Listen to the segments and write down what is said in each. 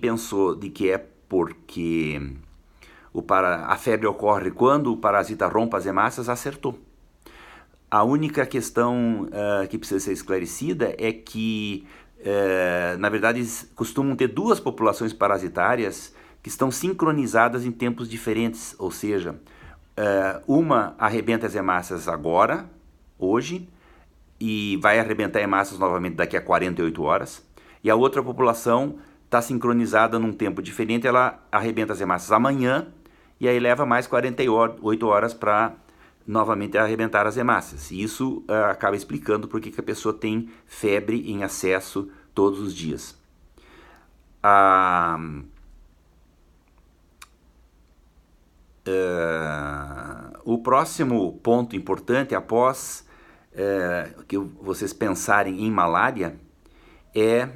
Pensou de que é porque a febre ocorre quando o parasita rompe as hemácias, acertou. A única questão que precisa ser esclarecida é que, na verdade, costumam ter duas populações parasitárias que estão sincronizadas em tempos diferentes, ou seja, uma arrebenta as hemácias agora, hoje, e vai arrebentar hemácias novamente daqui a 48 horas, e a outra população está sincronizada num tempo diferente, ela arrebenta as hemácias amanhã, e aí leva mais 48 horas para novamente arrebentar as hemácias. E isso acaba explicando por que a pessoa tem febre em excesso todos os dias. O próximo ponto importante, após que vocês pensarem em malária, é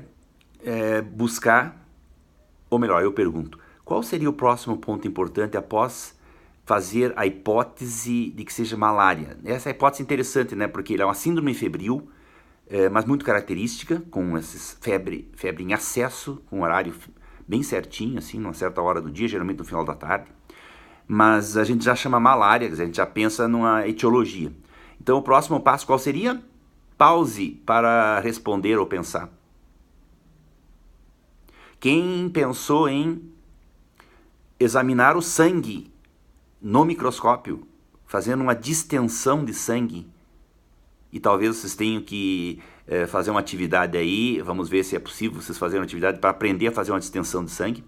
buscar, ou melhor, eu pergunto, qual seria o próximo ponto importante após fazer a hipótese de que seja malária? Essa é a hipótese interessante, né? Porque ele é uma síndrome febril, mas muito característica, com febre em excesso, com um horário bem certinho, assim, numa certa hora do dia, geralmente no final da tarde. Mas a gente já chama malária, a gente já pensa numa etiologia. Então o próximo passo qual seria? Pause para responder ou pensar. Quem pensou em examinar o sangue no microscópio, fazendo uma distensão de sangue, e talvez vocês tenham que fazer uma atividade aí, vamos ver se é possível vocês fazerem uma atividade para aprender a fazer uma distensão de sangue.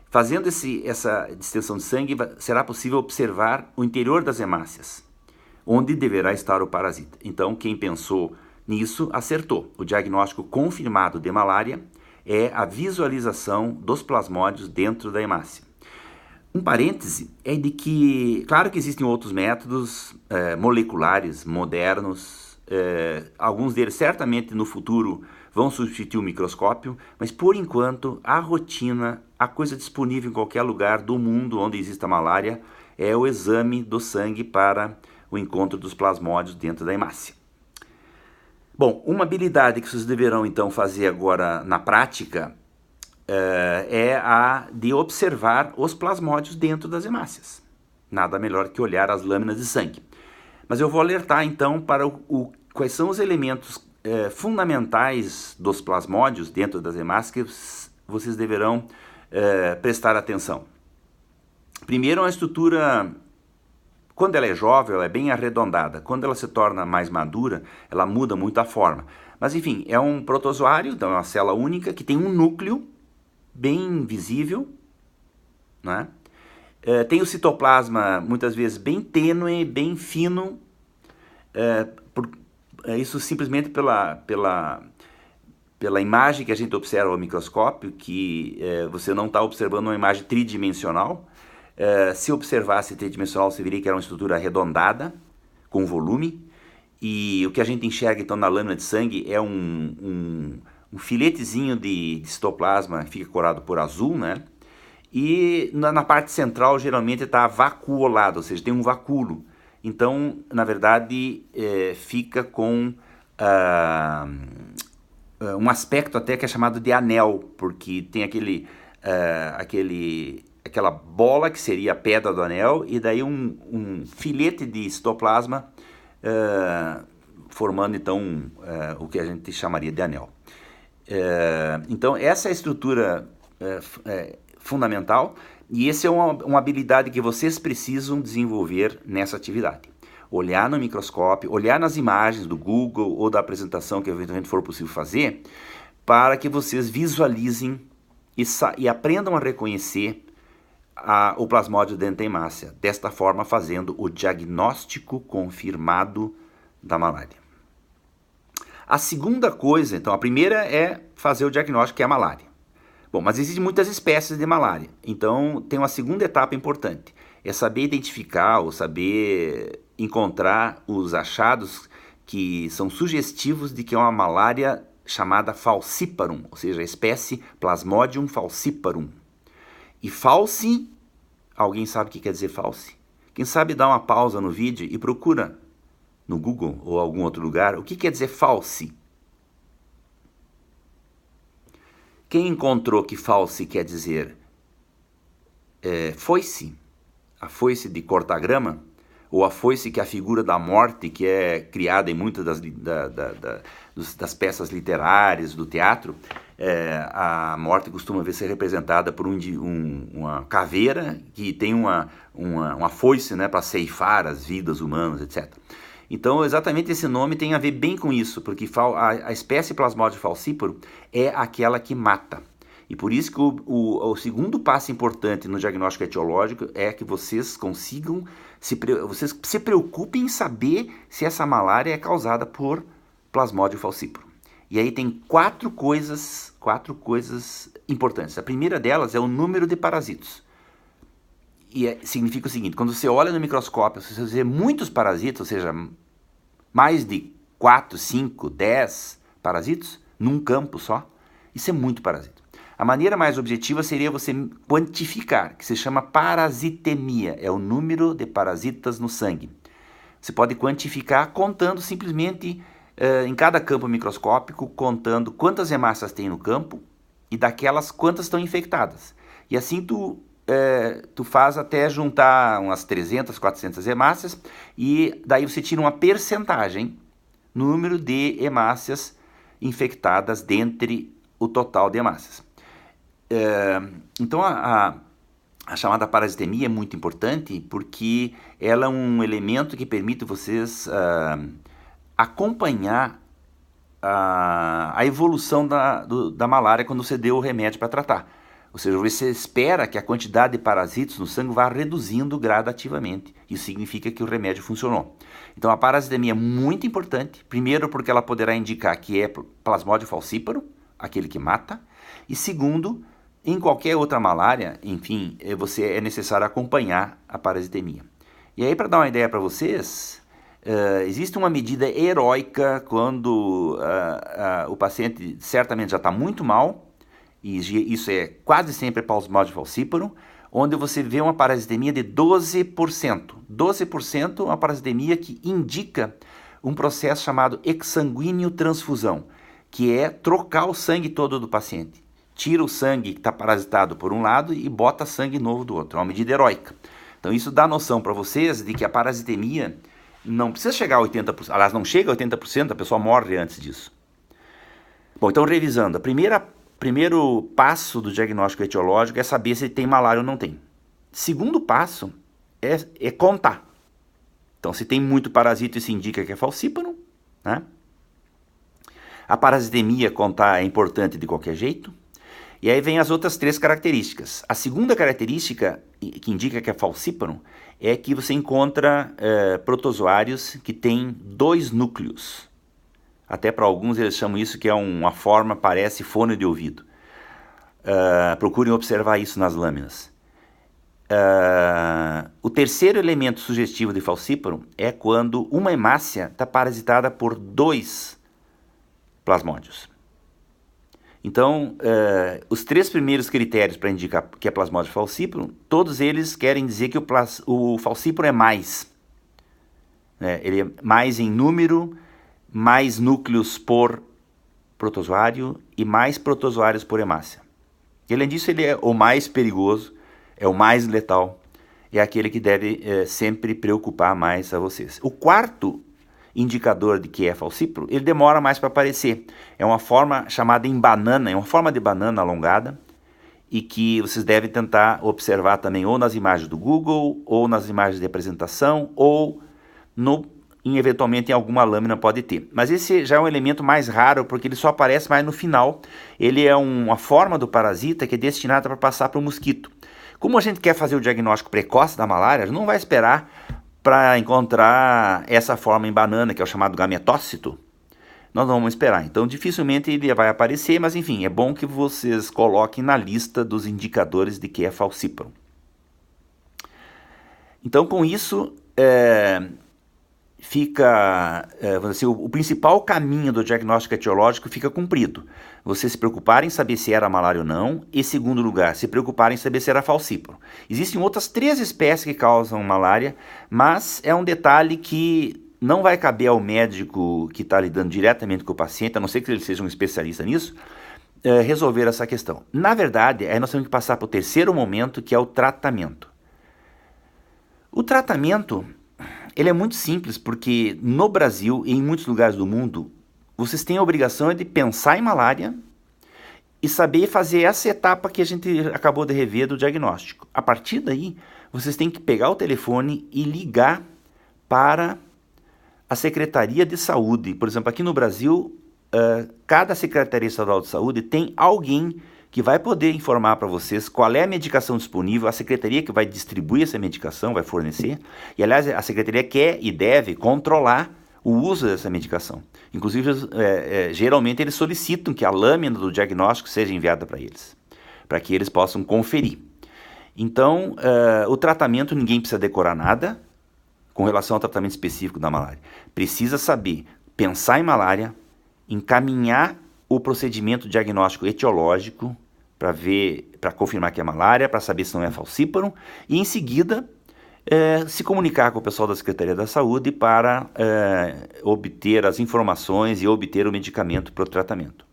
Fazendo essa distensão de sangue, será possível observar o interior das hemácias, onde deverá estar o parasita. Então, quem pensou nisso acertou. O diagnóstico confirmado de malária é a visualização dos plasmódios dentro da hemácia. Um parêntese é de que, claro que existem outros métodos moleculares, modernos, alguns deles certamente no futuro vão substituir o microscópio, mas por enquanto a rotina, a coisa disponível em qualquer lugar do mundo onde exista malária é o exame do sangue para o encontro dos plasmódios dentro da hemácia. Bom, uma habilidade que vocês deverão então fazer agora na prática é a de observar os plasmódios dentro das hemácias. Nada melhor que olhar as lâminas de sangue. Mas eu vou alertar então para quais são os elementos fundamentais dos plasmódios dentro das hemácias que vocês deverão prestar atenção. Primeiro, uma estrutura, quando ela é jovem, ela é bem arredondada. Quando ela se torna mais madura, ela muda muito a forma. Mas enfim, é um protozoário, então é uma célula única que tem um núcleo bem visível, né? Tem o citoplasma muitas vezes bem tênue, bem fino, isso simplesmente pela imagem que a gente observa ao microscópio, que você não está observando uma imagem tridimensional. Se observasse tridimensional, você veria que era uma estrutura arredondada, com volume, e o que a gente enxerga então na lâmina de sangue é um filetezinho de citoplasma que fica corado por azul, né? E na parte central geralmente está vacuolado, ou seja, tem um vacúolo. Então, na verdade, fica com um aspecto até que é chamado de anel, porque tem aquela bola que seria a pedra do anel, e daí um filete de citoplasma formando então o que a gente chamaria de anel. Então essa é a estrutura fundamental, e essa é uma habilidade que vocês precisam desenvolver nessa atividade. Olhar no microscópio, olhar nas imagens do Google ou da apresentação que eventualmente for possível fazer, para que vocês visualizem e aprendam a reconhecer o plasmódio dentro da hemácia, desta forma fazendo o diagnóstico confirmado da malária. A segunda coisa, então, a primeira é fazer o diagnóstico, que é a malária. Bom, mas existem muitas espécies de malária, então tem uma segunda etapa importante, é saber identificar ou saber encontrar os achados que são sugestivos de que é uma malária chamada falciparum, ou seja, a espécie Plasmodium falciparum. E falci, alguém sabe o que quer dizer falci? Quem sabe dá uma pausa no vídeo e procura no Google ou algum outro lugar o que quer dizer falci. Quem encontrou que false quer dizer foice, a foice de cortar grama, ou a foice, que é a figura da morte, que é criada em muitas das peças literárias, do teatro. A morte costuma ser representada por uma caveira que tem uma foice, né, para ceifar as vidas humanas, etc. Então, exatamente esse nome tem a ver bem com isso, porque a espécie Plasmodium falciparum é aquela que mata. E por isso que o segundo passo importante no diagnóstico etiológico é que vocês consigam, vocês se preocupem em saber se essa malária é causada por Plasmodium falciparum. E aí tem quatro coisas importantes. A primeira delas é o número de parasitos. E significa o seguinte: quando você olha no microscópio, se você vê muitos parasitos, ou seja, mais de 4, 5, 10 parasitos num campo só, isso é muito parasito. A maneira mais objetiva seria você quantificar, que se chama parasitemia, é o número de parasitas no sangue. Você pode quantificar contando simplesmente em cada campo microscópico, contando quantas hemácias tem no campo e daquelas quantas estão infectadas. E assim tu faz até juntar umas 300, 400 hemácias e daí você tira uma percentagem no número de hemácias infectadas dentre o total de hemácias. Então a chamada parasitemia é muito importante porque ela é um elemento que permite vocês acompanhar a evolução da malária quando você deu o remédio para tratar. Ou seja, você espera que a quantidade de parasitos no sangue vá reduzindo gradativamente. Isso significa que o remédio funcionou. Então a parasitemia é muito importante, primeiro porque ela poderá indicar que é Plasmodium falciparum, aquele que mata, e segundo, em qualquer outra malária, enfim, é necessário acompanhar a parasitemia. E aí, para dar uma ideia para vocês, existe uma medida heróica quando o paciente certamente já está muito mal, e isso é quase sempre Plasmodium falciparum, onde você vê uma parasitemia de 12%. 12% é uma parasitemia que indica um processo chamado exsanguíneo transfusão, que é trocar o sangue todo do paciente. Tira o sangue que está parasitado por um lado e bota sangue novo do outro. É uma medida heróica. Então isso dá noção para vocês de que a parasitemia não precisa chegar a 80%. Aliás, não chega a 80%, a pessoa morre antes disso. Bom, então revisando. Primeiro passo do diagnóstico etiológico é saber se tem malária ou não tem. Segundo passo é contar. Então se tem muito parasito, isso indica que é falciparum, né? A parasitemia contar é importante de qualquer jeito. E aí vem as outras três características. A segunda característica que indica que é falciparum é que você encontra protozoários que têm 2 núcleos. Até para alguns eles chamam isso que é uma forma, parece fone de ouvido. Procurem observar isso nas lâminas. O terceiro elemento sugestivo de falciparum é quando uma hemácia está parasitada por 2 plasmódios. Então, os 3 primeiros critérios para indicar que é Plasmodium falciparum, todos eles querem dizer que o falciparum é mais. Ele é mais em número, mais núcleos por protozoário e mais protozoários por hemácia. E, além disso, ele é o mais perigoso, é o mais letal, é aquele que deve sempre preocupar mais a vocês. O quarto indicador de que é falciparum, ele demora mais para aparecer. É uma forma chamada em banana, é uma forma de banana alongada e que vocês devem tentar observar também ou nas imagens do Google, ou nas imagens de apresentação, ou eventualmente em alguma lâmina pode ter. Mas esse já é um elemento mais raro porque ele só aparece mais no final. Ele é uma forma do parasita que é destinada para passar para o mosquito. Como a gente quer fazer o diagnóstico precoce da malária, não vai esperar para encontrar essa forma em banana, que é o chamado gametócito. Nós não vamos esperar. Então, dificilmente ele vai aparecer, mas enfim, é bom que vocês coloquem na lista dos indicadores de que é falciparum. Então, com isso, o principal caminho do diagnóstico etiológico fica cumprido. Você se preocupar em saber se era malária ou não, e, segundo lugar, se preocupar em saber se era falciparum. Existem outras 3 espécies que causam malária, mas é um detalhe que não vai caber ao médico que está lidando diretamente com o paciente, a não ser que ele seja um especialista nisso, resolver essa questão? Na verdade, aí nós temos que passar para o terceiro momento, que é o tratamento. O tratamento, ele é muito simples, porque no Brasil e em muitos lugares do mundo, vocês têm a obrigação de pensar em malária e saber fazer essa etapa que a gente acabou de rever do diagnóstico. A partir daí, vocês têm que pegar o telefone e ligar para a Secretaria de Saúde. Por exemplo, aqui no Brasil, cada Secretaria Estadual de Saúde tem alguém que vai poder informar para vocês qual é a medicação disponível, a secretaria que vai distribuir essa medicação, vai fornecer, e aliás a secretaria quer e deve controlar o uso dessa medicação. Inclusive, geralmente eles solicitam que a lâmina do diagnóstico seja enviada para eles, para que eles possam conferir. Então, o tratamento, ninguém precisa decorar nada com relação ao tratamento específico da malária. Precisa saber pensar em malária, encaminhar o procedimento diagnóstico etiológico para confirmar que é malária, para saber se não é falciparum, e em seguida se comunicar com o pessoal da Secretaria da Saúde para obter as informações e obter o medicamento para o tratamento.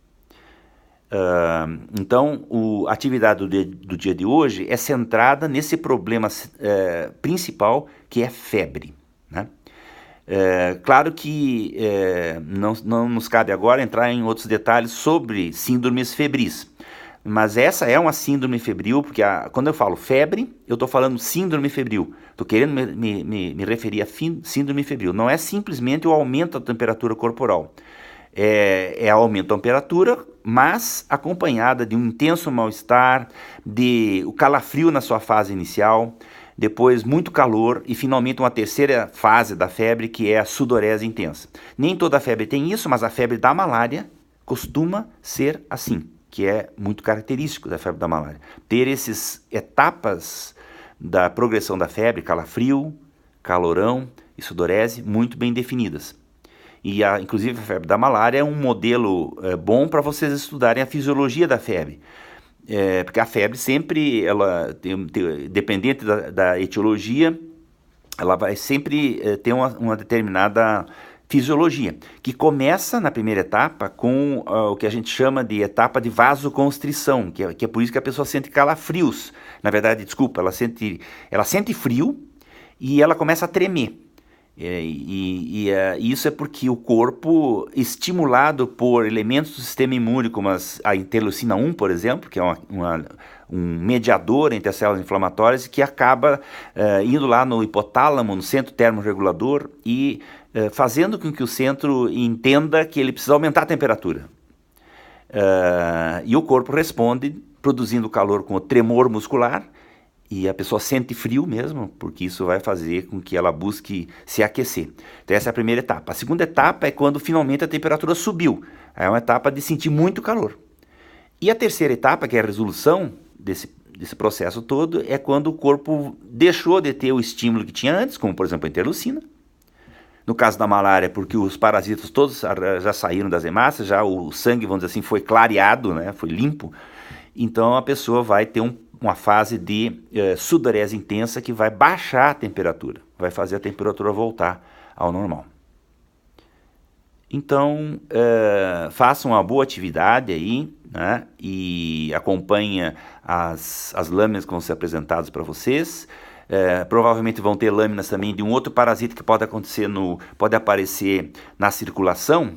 Então, a atividade do dia de hoje é centrada nesse problema principal, que é febre, né? Claro que não nos cabe agora entrar em outros detalhes sobre síndromes febris, mas essa é uma síndrome febril, porque quando eu falo febre, eu estou falando síndrome febril, estou querendo me referir a síndrome febril, não é simplesmente o aumento da temperatura corporal, é aumento da temperatura, mas acompanhada de um intenso mal-estar, de o calafrio na sua fase inicial, depois muito calor e finalmente uma terceira fase da febre, que é a sudorese intensa. Nem toda febre tem isso, mas a febre da malária costuma ser assim, que é muito característico da febre da malária. Ter essas etapas da progressão da febre, calafrio, calorão e sudorese, muito bem definidas. E inclusive a febre da malária é um modelo bom para vocês estudarem a fisiologia da febre. Porque a febre sempre, dependente da etiologia, ela vai sempre ter uma determinada fisiologia, que começa na primeira etapa com o que a gente chama de etapa de vasoconstrição, que é por isso que a pessoa sente calafrios. Na verdade, desculpa, ela sente frio e ela começa a tremer. Isso é porque o corpo, estimulado por elementos do sistema imune, como a interleucina 1, por exemplo, que é um mediador entre as células inflamatórias, que acaba indo lá no hipotálamo, no centro termorregulador, e fazendo com que o centro entenda que ele precisa aumentar a temperatura. E o corpo responde produzindo calor com o tremor muscular, e a pessoa sente frio mesmo, porque isso vai fazer com que ela busque se aquecer. Então essa é a primeira etapa. A segunda etapa é quando finalmente a temperatura subiu. É uma etapa de sentir muito calor. E a terceira etapa, que é a resolução desse processo todo, é quando o corpo deixou de ter o estímulo que tinha antes, como por exemplo a interleucina. No caso da malária, porque os parasitas todos já saíram das hemácias, já o sangue, vamos dizer assim, foi clareado, né, foi limpo. Então a pessoa vai ter uma fase de sudorese intensa que vai baixar a temperatura, vai fazer a temperatura voltar ao normal. Então, faça uma boa atividade aí, né, e acompanhe as lâminas que vão ser apresentadas para vocês. Provavelmente vão ter lâminas também de um outro parasita que pode aparecer na circulação,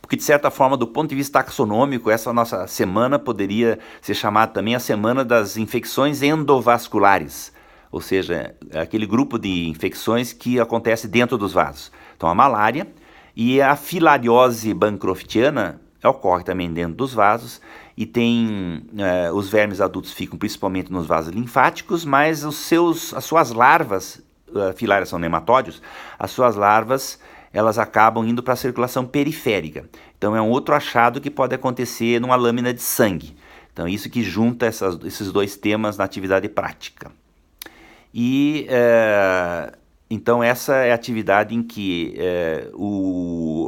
porque de certa forma, do ponto de vista taxonômico, essa nossa semana poderia ser chamada também a semana das infecções endovasculares, ou seja, aquele grupo de infecções que acontece dentro dos vasos. Então a malária e a filariose bancroftiana ocorre também dentro dos vasos, e tem os vermes adultos ficam principalmente nos vasos linfáticos, mas as suas larvas, filárias são nematóides, as suas larvas elas acabam indo para a circulação periférica. Então é um outro achado que pode acontecer numa lâmina de sangue. Então isso que junta esses dois temas na atividade prática. E então essa é a atividade em que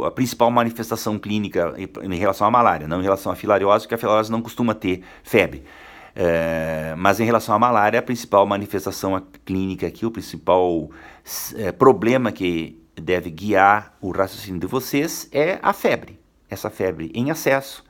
a principal manifestação clínica em relação à malária, não em relação à filariose, porque a filariose não costuma ter febre. Mas em relação à malária, a principal manifestação clínica aqui, o principal problema que deve guiar o raciocínio de vocês é a febre. Essa febre em excesso,